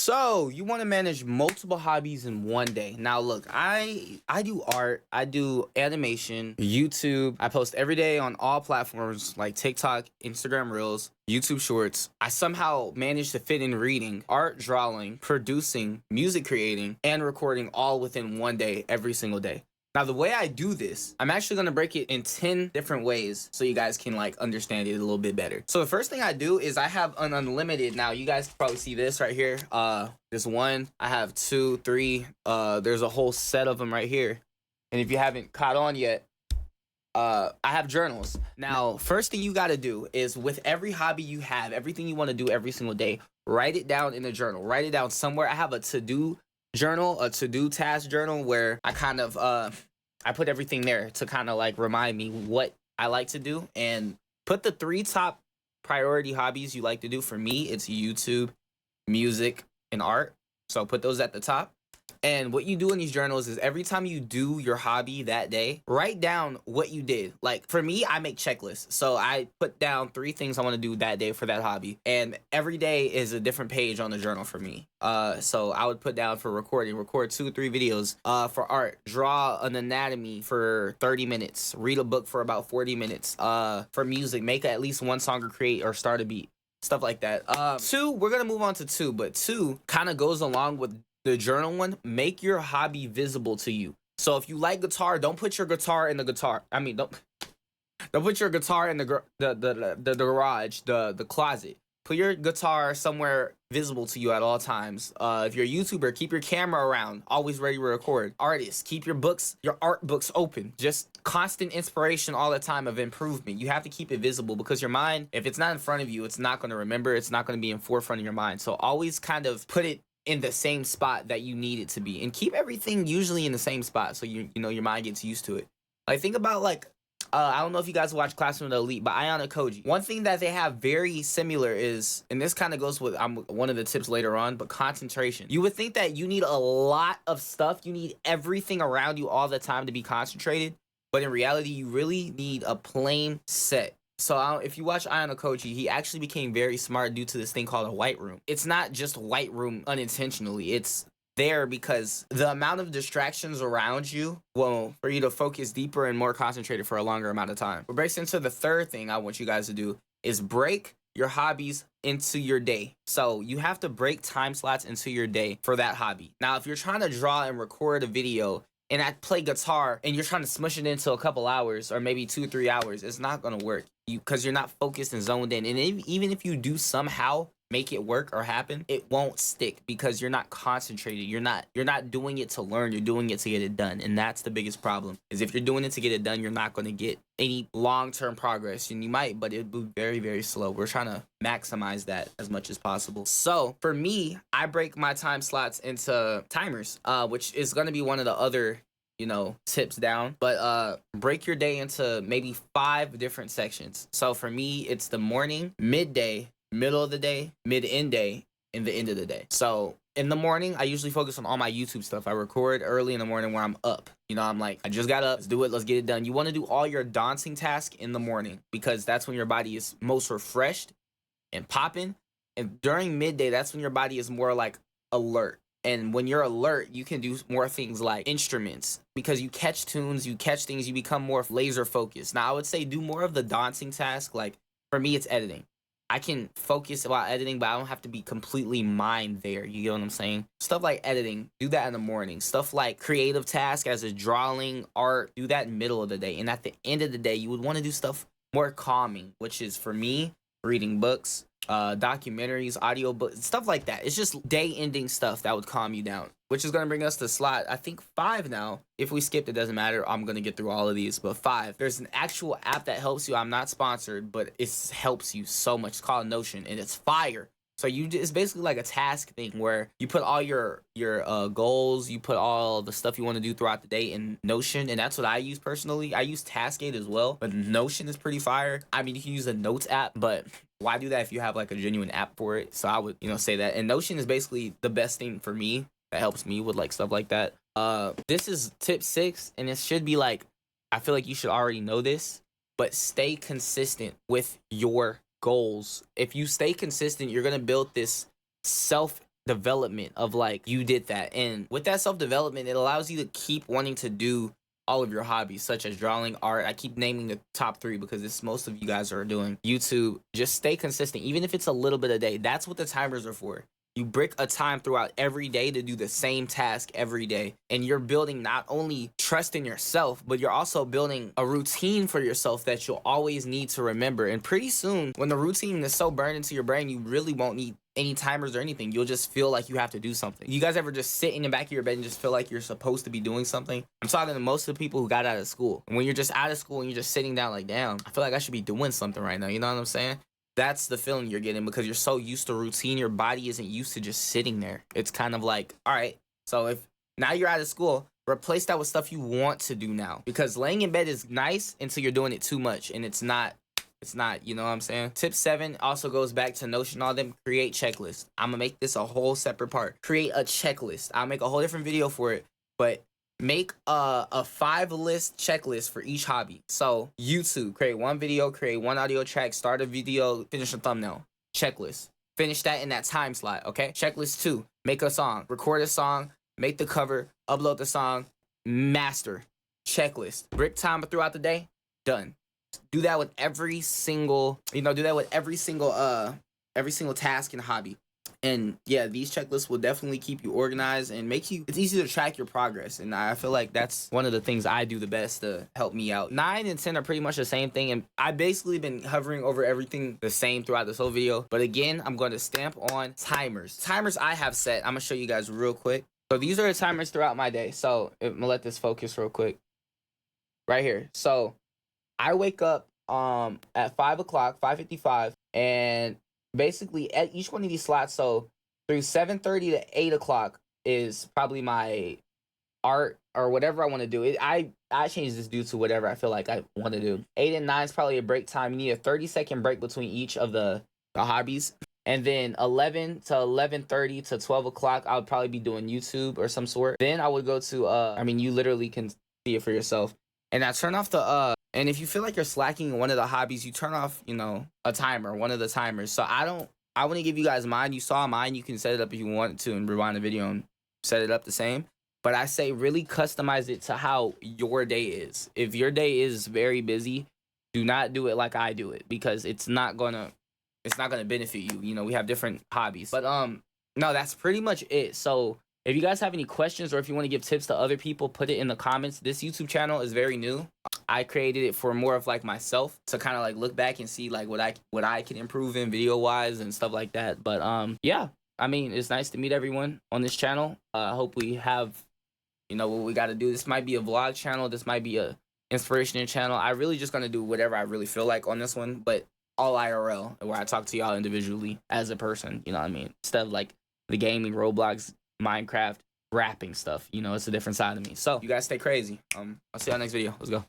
So you want to manage multiple hobbies in one day. Now look, I do art, I do animation, YouTube. I post every day on all platforms like TikTok, Instagram Reels, YouTube Shorts. I somehow managed to fit in reading, art, drawing, producing, music creating, and recording all within one day every single day. Now, the way I do this, I'm actually going to break it in 10 different ways so you guys can like understand it a little bit better. So the first thing I do is I have an unlimited. Now, you guys can probably see this right here. There's one, I have two, three. There's a whole set of them right here. And if you haven't caught on yet, I have journals. Now, first thing you got to do is with every hobby you have, everything you want to do every single day, write it down in a journal. Write it down somewhere. I have a to-do journal, a to-do task journal where I kind of I put everything there to kind of like remind me what I like to do, and put the 3 top priority hobbies you like to do. For me, it's YouTube, music, and art. So put those at the top. And what you do in these journals is every time you do your hobby that day, write down what you did. Like for me, I make checklists. So I put down 3 things I want to do that day for that hobby. And every day is a different page on the journal for me. So I would put down for recording, record 2-3 videos. For art, draw an anatomy for 30 minutes. Read a book for about 40 minutes. For music, make at least one song or create or start a beat. Stuff like that. 2, we're going to move on to 2. But 2 kind of goes along with the journal one. Make your hobby visible to you. So if you like guitar, don't put your guitar in the guitar. I mean, don't put your guitar in the garage, the closet. Put your guitar somewhere visible to you at all times. If you're a YouTuber, keep your camera around, always ready to record. Artists, keep your art books open. Just constant inspiration all the time of improvement. You have to keep it visible because your mind, if it's not in front of you, it's not going to remember. It's not going to be in forefront of your mind. So always kind of put it in the same spot that you need it to be, and keep everything usually in the same spot so you know your mind gets used to it. Like think about like I don't know if you guys watch Classroom of the Elite, but Ayana Koji. One thing that they have very similar is, and this kind of goes with one of the tips later on, but concentration. You would think that you need a lot of stuff. You need everything around you all the time to be concentrated, but in reality, you really need a plain set. So if you watch Ayana Koji, he actually became very smart due to this thing called a white room. It's not just white room unintentionally. It's there because the amount of distractions around you will for you to focus deeper and more concentrated for a longer amount of time. What breaks into the third thing I want you guys to do is break your hobbies into your day. So you have to break time slots into your day for that hobby. Now, if you're trying to draw and record a video and I play guitar and you're trying to smush it into a couple hours or maybe 2-3 hours, it's not going to work because you're not focused and zoned in. And even if you do somehow make it work or happen, it won't stick because you're not concentrated. You're not doing it to learn. You're doing it to get it done. And that's the biggest problem, is if you're doing it to get it done, you're not going to get any long-term progress. And you might, but it'll be very, very slow. We're trying to maximize that as much as possible. So for me, I break my time slots into timers, which is going to be one of the other tips down. But break your day into maybe 5 different sections. So for me, it's the morning, midday, middle of the day, mid-end day, and the end of the day. So in the morning, I usually focus on all my YouTube stuff. I record early in the morning where I'm up. I'm like, I just got up, let's do it, let's get it done. You want to do all your daunting tasks in the morning because that's when your body is most refreshed and popping. And during midday, that's when your body is more like alert. And when you're alert, you can do more things like instruments because you catch tunes, you catch things, you become more laser focused. Now, I would say do more of the daunting task. Like for me, it's editing. I can focus while editing, but I don't have to be completely mind there. You get what I'm saying? Stuff like editing, do that in the morning. Stuff like creative task as a drawing, art, do that in the middle of the day. And at the end of the day, you would want to do stuff more calming, which is for me, reading books, documentaries, audio books, stuff like that. It's just day ending stuff that would calm you down, which is going to bring us to slot, I think 5 now. If we skipped, it doesn't matter. I'm going to get through all of these, but 5. There's an actual app that helps you. I'm not sponsored, but it helps you so much. It's called Notion, and it's fire. So it's basically like a task thing where you put all your goals, you put all the stuff you want to do throughout the day in Notion, and that's what I use personally. I use Taskade as well, but Notion is pretty fire. I mean, you can use a notes app, but why do that if you have like a genuine app for it? So I would, say that. And Notion is basically the best thing for me that helps me with like stuff like that. This is tip 6, and it should be like, I feel like you should already know this, but stay consistent with your goals. If you stay consistent, you're going to build this development of like you did that, and with that self-development, it allows you to keep wanting to do all of your hobbies, such as drawing, art. I keep naming the top three because it's most of you guys are doing. YouTube, just stay consistent, even if it's a little bit a day. That's what the timers are for. You break a time throughout every day to do the same task every day. And you're building not only trust in yourself, but you're also building a routine for yourself that you'll always need to remember. And pretty soon, when the routine is so burned into your brain, you really won't need any timers or anything. You'll just feel like you have to do something. You guys ever just sit in the back of your bed and just feel like you're supposed to be doing something? I'm talking to most of the people who got out of school. And when you're just out of school and you're just sitting down like, damn, I feel like I should be doing something right now. You know what I'm saying? That's the feeling you're getting because you're so used to routine. Your body isn't used to just sitting there. It's kind of like, all right, so if now you're out of school, replace that with stuff you want to do now, because laying in bed is nice until you're doing it too much, and it's not, you know what I'm saying? Tip 7 also goes back to Notion, all them. Create checklists. I'm gonna make this a whole separate part. Create a checklist. I'll make a whole different video for it, but make a 5-list checklist for each hobby. So YouTube, create 1 video, create 1 audio track, start a video, finish a thumbnail. Checklist. Finish that in that time slot, okay? Checklist 2, make a song, record a song, make the cover, upload the song, master. Checklist. Break time throughout the day, done. Do that with every single, every single task and hobby. And yeah, these checklists will definitely keep you organized and it's easy to track your progress. And I feel like that's one of the things I do the best to help me out. 9 and 10 are pretty much the same thing. And I basically been hovering over everything the same throughout this whole video. But again, I'm going to stamp on timers. Timers I have set, I'm going to show you guys real quick. So these are the timers throughout my day. So I'm going to let this focus real quick. Right here. So I wake up at 5 o'clock, 5:55, and basically at each one of these slots, so through 7:30 to 8 o'clock is probably my art or whatever I want to do. I change this due to whatever I feel like I want to do. 8 and 9 is probably a break time. You need a 30-second break between each of the hobbies. And then 11 to 11:30 to 12 o'clock, I would probably be doing YouTube or some sort. Then I would go to, you literally can see it for yourself. And I turn off the, and if you feel like you're slacking in one of the hobbies, you turn off, a timer, one of the timers. So I want to give you guys mine. You saw mine. You can set it up if you want to and rewind the video and set it up the same. But I say really customize it to how your day is. If your day is very busy, do not do it like I do it, because it's not gonna benefit you. We have different hobbies. But no, that's pretty much it. So if you guys have any questions or if you want to give tips to other people, put it in the comments. This YouTube channel is very new. I created it for more of like myself to kind of like look back and see like what I can improve in video wise and stuff like that. But yeah, it's nice to meet everyone on this channel. I hope we have what we got to do. This might be a vlog channel. This might be a inspirational channel. I really just gonna do whatever I really feel like on this one, but all IRL, where I talk to y'all individually as a person. Instead of like the gaming, Roblox, Minecraft, rapping stuff. It's a different side of me. So you guys stay crazy. I'll see y'all next video. Let's go.